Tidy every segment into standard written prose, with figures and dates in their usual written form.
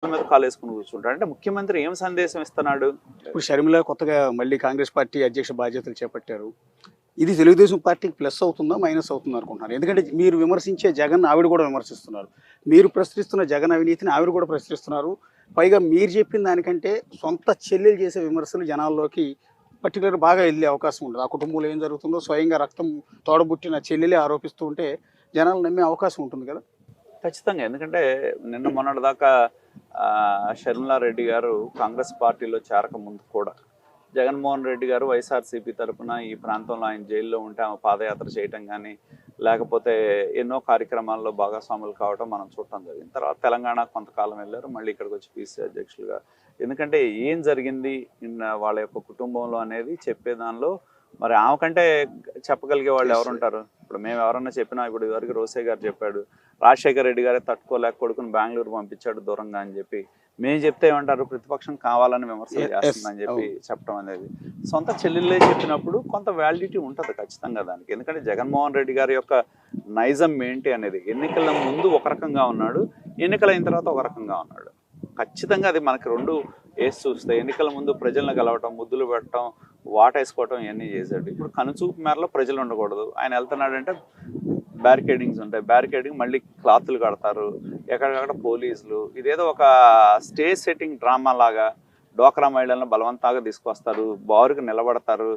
మీద కాలేసుకుని కూర్చుంటాడు. అంటే ముఖ్యమంత్రి ఏం సందేశం ఇస్తున్నాడు? ఇప్పుడు షర్మిల కొత్తగా మళ్ళీ కాంగ్రెస్ పార్టీ అధ్యక్ష బాధ్యతలు చేపట్టారు. ఇది తెలుగుదేశం పార్టీకి ప్లస్ అవుతుందా, మైనస్ అవుతుందా అనుకుంటున్నారు? ఎందుకంటే మీరు విమర్శించే జగన్ ఆవిడ కూడా విమర్శిస్తున్నారు, మీరు ప్రశ్నిస్తున్న జగన్ అవినీతిని ఆవిడ కూడా ప్రశ్నిస్తున్నారు. పైగా మీరు చెప్పిన దానికంటే సొంత చెల్లెలు చేసే విమర్శలు జనాల్లోకి పర్టికులర్ బాగా వెళ్ళే అవకాశం ఉంటుంది. ఆ కుటుంబంలో ఏం జరుగుతుందో స్వయంగా రక్తం తోడబుట్టిన చెల్లెలే ఆరోపిస్తూ ఉంటే జనాలు నమ్మే అవకాశం ఉంటుంది కదా. ఖచ్చితంగా. ఎందుకంటే నిన్న మొన్నటి దాకా షర్మిలారెడ్డి గారు కాంగ్రెస్ పార్టీలో చేరక ముందు కూడా జగన్మోహన్ రెడ్డి గారు వైఎస్ఆర్సీపీ తరఫున ఈ ప్రాంతంలో ఆయన జైల్లో ఉంటే ఆమె పాదయాత్ర చేయటం కానీ లేకపోతే ఎన్నో కార్యక్రమాల్లో భాగస్వాములు కావడం మనం చూడటం జరిగింది. తర్వాత తెలంగాణ కొంతకాలం వెళ్ళారు, మళ్ళీ ఇక్కడికి వచ్చి పీసీ అధ్యక్షులుగా. ఎందుకంటే ఏం జరిగింది వాళ్ళ యొక్క కుటుంబంలో అనేది చెప్పే దానిలో మరి ఆమె కంటే చెప్పగలిగే వాళ్ళు ఎవరుంటారు? ఇప్పుడు మేము ఎవరన్నా చెప్పినా, ఇప్పుడు ఇదివరకు రోసే గారు చెప్పాడు, రాజశేఖర రెడ్డి గారే తట్టుకోలేక కొడుకుని బెంగళూరు పంపించాడు దూరంగా అని చెప్పి. మేము చెప్తే ఏమంటారు, ప్రతిపక్షం కావాలని విమర్శలు చేస్తుందని చెప్పి చెప్పడం అనేది. సొంత చెల్లెళ్ళే చెప్పినప్పుడు కొంత వ్యాలిడిటీ ఉంటుంది ఖచ్చితంగా దానికి. ఎందుకంటే జగన్మోహన్ రెడ్డి గారి యొక్క నైజం ఏంటి అనేది, ఎన్నికల ముందు ఒక రకంగా ఉన్నాడు, ఎన్నికలైన తర్వాత ఒక రకంగా ఉన్నాడు. ఖచ్చితంగా అది మనకి రెండు వేసి చూస్తే, ఎన్నికల ముందు ప్రజలను కలవటం, ముద్దులు పెట్టడం, వాటేసుకోవటం ఇవన్నీ చేశాడు. ఇప్పుడు కనుచూపు మేరలో ప్రజలు ఉండకూడదు. ఆయన వెళ్తున్నాడంటే బ్యారికేడింగ్స్ ఉంటాయి, బ్యారికేడింగ్ మళ్ళీ క్లాతులు కడతారు, ఎక్కడికక్కడ పోలీసులు. ఇదేదో ఒక స్టేజ్ సెట్టింగ్ డ్రామా లాగా డోక్రా మహిళలను బలవంతంగా తీసుకొస్తారు, బారుకు నిలబడతారు,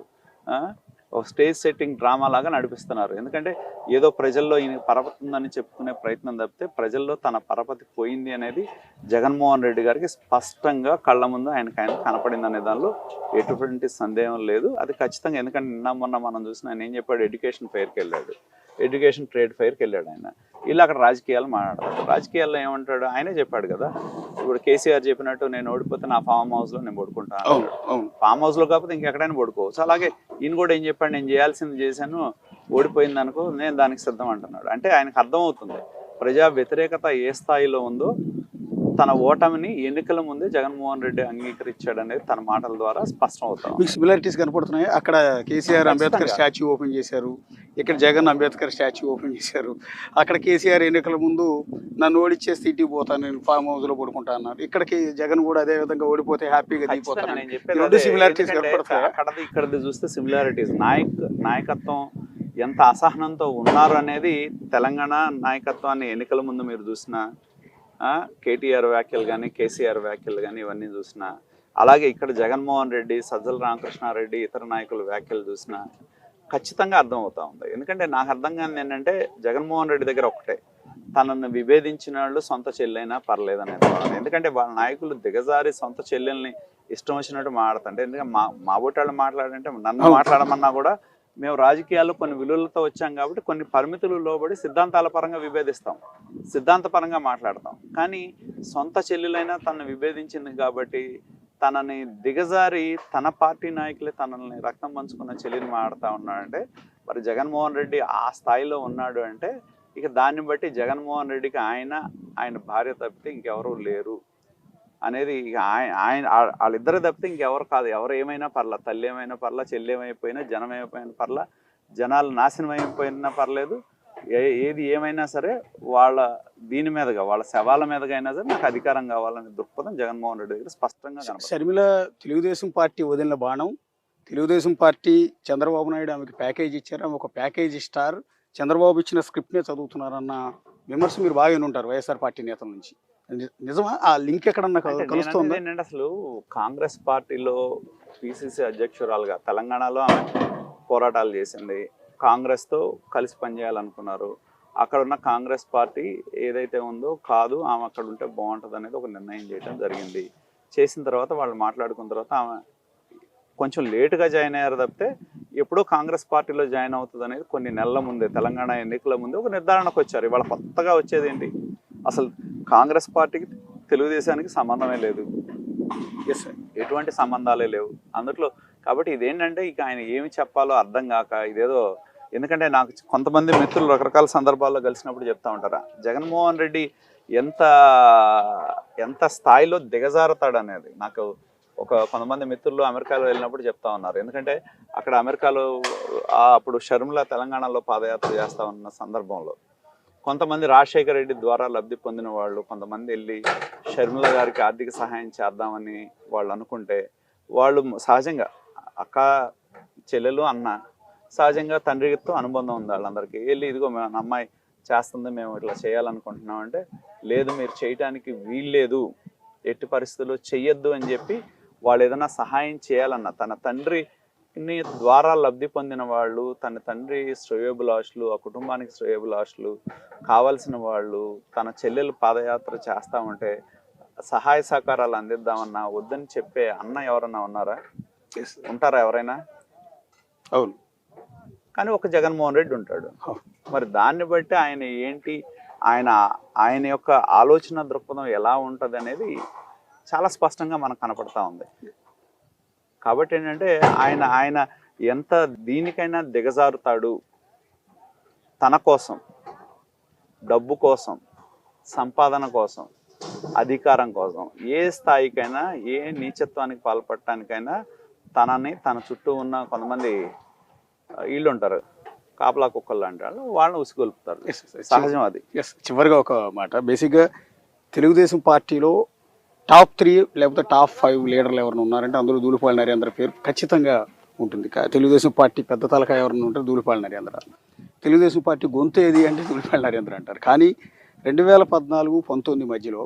ఒక స్టేజ్ సెట్టింగ్ డ్రామా లాగా నడిపిస్తున్నారు. ఎందుకంటే ఏదో ప్రజల్లో ఈయన పరపతి ఉందని చెప్పుకునే ప్రయత్నం తప్పితే ప్రజల్లో తన పరపతి పోయింది అనేది జగన్మోహన్ రెడ్డి గారికి స్పష్టంగా కళ్ళ ముందు ఆయన కనపడింది అనే దానిలో ఎటువంటి సందేహం లేదు. అది ఖచ్చితంగా. ఎందుకంటే నిన్న మొన్న మనం చూసిన ఆయన ఏం చెప్పాడు, ఎడ్యుకేషన్ ఫెయిర్కి వెళ్ళాడు, ఎడ్యుకేషన్ ట్రేడ్ ఫెయిర్కి వెళ్ళాడు. ఆయన ఇలా అక్కడ రాజకీయాలు మాట్లాడతాడు. రాజకీయాల్లో ఏమంటాడు, ఆయనే చెప్పాడు కదా, ఇప్పుడు కేసీఆర్ చెప్పినట్టు నేను ఓడిపోతే నా ఫామ్ హౌస్లో నేను పడుకుంటాను. ఫామ్ హౌస్లో కాకపోతే ఇంకెక్కడైనా పడుకోవచ్చు. అలాగే ఈయన కూడా ఏం చెప్పాడు, నేను చేయాల్సింది చేశాను, ఓడిపోయింది అనుకో నేను దానికి సిద్ధం అంటున్నాడు. అంటే ఆయనకు అర్థమవుతుంది ప్రజా వ్యతిరేకత ఏ స్థాయిలో ఉందో. తన ఓటమిని ఎన్నికల ముందే జగన్మోహన్ రెడ్డి అంగీకరించాడు అనేది తన మాటల ద్వారా స్పష్టం అవుతాం. మీకు సిమిలారిటీస్ కనపడుతున్నాయి. అక్కడ కేసీఆర్ అంబేద్కర్ స్టాచ్యూ ఓపెన్ చేశారు, ఇక్కడ జగన్ అంబేద్కర్ స్టాచ్యూ ఓపెన్ చేశారు. అక్కడ కేసీఆర్ ఎన్నికల ముందు నన్ను ఓడిచ్చే స్థితికి పోతాను, నేను ఫామ్ హౌస్ లో పడుకుంటా అన్నారు. ఇక్కడికి జగన్ కూడా అదే విధంగా ఓడిపోతే హ్యాపీగా దిగిపోతాను. రెండు సిమిలారిటీస్ కనపడతాయి. అక్కడది ఇక్కడది చూస్తే సిమిలారిటీస్. నాయకత్వం ఎంత అసహనంతో ఉన్నారు అనేది తెలంగాణ నాయకత్వాన్ని ఎన్నికల ముందు మీరు చూసిన కేటీఆర్ వ్యాఖ్యలు కానీ కేసీఆర్ వ్యాఖ్యలు కానీ ఇవన్నీ చూసినా, అలాగే ఇక్కడ జగన్మోహన్ రెడ్డి, సజ్జల రామకృష్ణారెడ్డి ఇతర నాయకుల వ్యాఖ్యలు చూసినా ఖచ్చితంగా అర్థమవుతా ఉంది. ఎందుకంటే నాకు అర్థం కాని ఏంటంటే జగన్మోహన్ రెడ్డి దగ్గర ఒకటే, తనను విభేదించిన వాళ్ళు సొంత చెల్లెైనా పర్లేదనేది. ఎందుకంటే వాళ్ళ నాయకులు దిగజారి సొంత చెల్లెల్ని ఇష్టం వచ్చినట్టు మాట్లాడుతుంటే, ఎందుకంటే మా బొట్టాళ్ళు మాట్లాడంటే నన్ను మాట్లాడమన్నా కూడా మేము రాజకీయాల్లో కొన్ని విలువలతో వచ్చాం కాబట్టి కొన్ని పరిమితులు లోబడి సిద్ధాంతాల పరంగా విభేదిస్తాం, సిద్ధాంతపరంగా మాట్లాడతాం. కానీ సొంత చెల్లెలైనా తనను విభేదించింది కాబట్టి తనని దిగజారి తన పార్టీ నాయకులే తనని రక్తం పంచుకున్న చెల్లిని మాట్లాడుతూ ఉన్నాడంటే మరి జగన్మోహన్ రెడ్డి ఆ స్థాయిలో ఉన్నాడు అంటే ఇక దాన్ని బట్టి జగన్మోహన్ రెడ్డికి ఆయన భార్య తప్పితే ఇంకెవరూ లేరు అనేది. ఇక ఆయన వాళ్ళిద్దరు తప్పితే ఇంకెవరు కాదు. ఎవరు ఏమైనా పర్లా, తల్లి ఏమైనా పర్లా, చెల్లి ఏమైపోయినా, జనం ఏమైపోయినా పర్లా, జనాలు నాశనం అయిపోయినా పర్లేదు, ఏది ఏమైనా సరే వాళ్ళ దీని మీదగా, వాళ్ళ శవాల మీదగా అయినా సరే నాకు అధికారం కావాలనే దృక్పథం జగన్మోహన్ రెడ్డి దగ్గర స్పష్టంగా కనపడుతుంది. షర్మిల తెలుగుదేశం పార్టీ వదిలిన బాణం, తెలుగుదేశం పార్టీ చంద్రబాబు నాయుడు ఆమెకి ప్యాకేజ్ ఇచ్చారు, ఆమె ఒక ప్యాకేజ్ స్టార్, చంద్రబాబు ఇచ్చిన స్క్రిప్ట్నే చదువుతున్నారన్న విమర్శ మీరు బాగా వినుంటారు వైఎస్ఆర్ పార్టీ నేతల నుంచి. నిజమా? ఆ లింక్ ఎక్కడన్నా కలుస్తుంది? ఏంటంటే అసలు కాంగ్రెస్ పార్టీలో పిసిసి అధ్యక్షురాలుగా తెలంగాణలో ఆమె పోరాటాలు చేసింది, కాంగ్రెస్తో కలిసి పనిచేయాలనుకున్నారు. అక్కడ ఉన్న కాంగ్రెస్ పార్టీ ఏదైతే ఉందో కాదు, ఆమె అక్కడ ఉంటే బాగుంటుంది అనేది ఒక నిర్ణయం చేయడం జరిగింది. చేసిన తర్వాత వాళ్ళు మాట్లాడుకున్న తర్వాత ఆమె కొంచెం లేటుగా జాయిన్ అయ్యారు తప్పితే ఎప్పుడో కాంగ్రెస్ పార్టీలో జాయిన్ అవుతుంది అనేది కొన్ని నెలల ముందే, తెలంగాణ ఎన్నికల ముందే ఒక నిర్ధారణకు వచ్చారు. ఇవాళ కొత్తగా వచ్చేది ఏంటి, అసలు కాంగ్రెస్ పార్టీకి తెలుగుదేశానికి సంబంధమే లేదు, ఎటువంటి సంబంధాలే లేవు అందులో. కాబట్టి ఇదేంటంటే ఇక ఆయన ఏమి చెప్పాలో అర్థం కాక ఇదేదో. ఎందుకంటే నాకు కొంతమంది మిత్రులు రకరకాల సందర్భాల్లో కలిసినప్పుడు చెప్తా ఉంటారా, జగన్మోహన్ రెడ్డి ఎంత స్థాయిలో దిగజారుతాడు అనేది. నాకు కొంతమంది మిత్రులు అమెరికాలో వెళ్ళినప్పుడు చెప్తా ఉన్నారు. ఎందుకంటే అక్కడ అమెరికాలో అప్పుడు షర్మిల తెలంగాణలో పాదయాత్ర చేస్తా ఉన్న సందర్భంలో కొంతమంది రాజశేఖర రెడ్డి ద్వారా లబ్ధి పొందిన వాళ్ళు కొంతమంది వెళ్ళి షర్మిల గారికి ఆర్థిక సహాయం చేద్దామని వాళ్ళు అనుకుంటే, వాళ్ళు సహజంగా అక్క చెల్లెలు అన్న సహజంగా తండ్రితో అనుబంధం ఉంది వాళ్ళందరికీ. వెళ్ళి ఇదిగో మన అమ్మాయి చేస్తుంది, మేము ఇట్లా చేయాలనుకుంటున్నాం అంటే, లేదు మీరు చేయటానికి వీల్లేదు, ఎట్టి పరిస్థితుల్లో చెయ్యొద్దు అని చెప్పి వాళ్ళు ఏదైనా సహాయం చేయాలన్న, తన తండ్రిని ద్వారా లబ్ధి పొందిన వాళ్ళు, తన తండ్రి శ్రేయోభిలాషులు, ఆ కుటుంబానికి శ్రేయోభిలాషులు కావాల్సిన వాళ్ళు తన చెల్లెలు పాదయాత్ర చేస్తా ఉంటే సహాయ సహకారాలు అందిద్దామన్నా వద్దని చెప్పే అన్న ఎవరన్నా ఉన్నారా? ఉంటారా ఎవరైనా? అవును. కానీ ఒక జగన్మోహన్ రెడ్డి ఉంటాడు. మరి దాన్ని బట్టి ఆయన ఏంటి, ఆయన యొక్క ఆలోచన దృక్పథం ఎలా ఉంటుంది అనేది చాలా స్పష్టంగా మనకు కనపడతా ఉంది. కాబట్టి ఏంటంటే ఆయన ఎంత దీనికైనా దిగజారుతాడు, తన కోసం, డబ్బు కోసం, సంపాదన కోసం, అధికారం కోసం, ఏ స్థాయికైనా ఏ నీచత్వానికి పాల్పడటానికైనా తన చుట్టూ ఉన్న కొంతమంది వీళ్ళు ఉంటారు, కాపలా కుక్కలు లాంటి వాళ్ళు, వాళ్ళని ఉసిగొల్పుతారు. సహజం అది. చివరిగా ఒక మాట, బేసిక్గా తెలుగుదేశం పార్టీలో టాప్ 3 లేకపోతే టాప్ 5 లీడర్లు ఎవరైనా ఉన్నారంటే అందులో ధూళిపాళ నరేంద్ర పేరు ఖచ్చితంగా ఉంటుంది. తెలుగుదేశం పార్టీ పెద్ద తలకాయ ఎవరైనా ఉంటారు ధూళిపాళ నరేంద్ర. తెలుగుదేశం పార్టీ గొంతు ఏది అంటే ధూళిపాళ నరేంద్ర అంటారు. కానీ 2014-19 మధ్యలో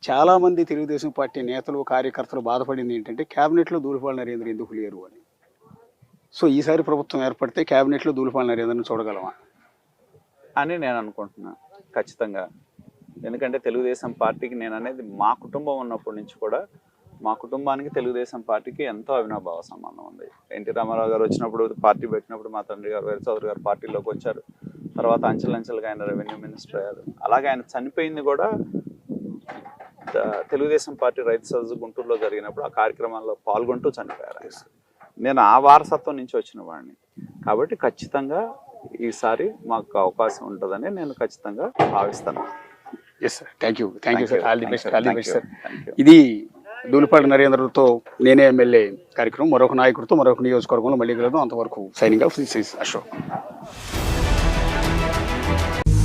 చాలామంది తెలుగుదేశం పార్టీ నేతలు కార్యకర్తలు బాధపడింది ఏంటంటే క్యాబినెట్లో ధూళిపాళ నరేంద్ర ఎందుకు లేరు అని. సో ఈసారి ప్రభుత్వం ఏర్పడితే క్యాబినెట్లో ధూళిపాళ నరేంద్రని చూడగలమా అని నేను అనుకుంటున్నాను ఖచ్చితంగా. ఎందుకంటే తెలుగుదేశం పార్టీకి నేను అనేది మా కుటుంబం ఉన్నప్పటి నుంచి కూడా మా కుటుంబానికి తెలుగుదేశం పార్టీకి ఎంతో అవినాభావ సంబంధం ఉంది. ఎన్టీ రామారావు గారు వచ్చినప్పుడు పార్టీ పెట్టినప్పుడు మా తండ్రి గారు వీర చౌదరి గారు పార్టీలోకి వచ్చారు. తర్వాత అంచెలంచెలుగా ఆయన రెవెన్యూ మినిస్టర్ అయ్యారు. అలాగే ఆయన చనిపోయింది కూడా తెలుగుదేశం పార్టీ రైతు సదస్సు గుంటూరులో జరిగినప్పుడు ఆ కార్యక్రమాల్లో పాల్గొంటూ చనిపోయారు. నేను ఆ వారసత్వం నుంచి వచ్చిన వాడిని కాబట్టి ఖచ్చితంగా ఈసారి మాకు అవకాశం ఉంటుందని నేను ఖచ్చితంగా భావిస్తాను. Yes sir, thank you sir, all the best sir. ఇది ధూళిపాళ నరేంద్రతో నేనే ఎమ్మెల్యే కార్యక్రమం. మరొక నాయకుడితో మరొక నియోజకవర్గంలో మళ్ళీ కలదు. అంతవరకు signing off, this is Ashok.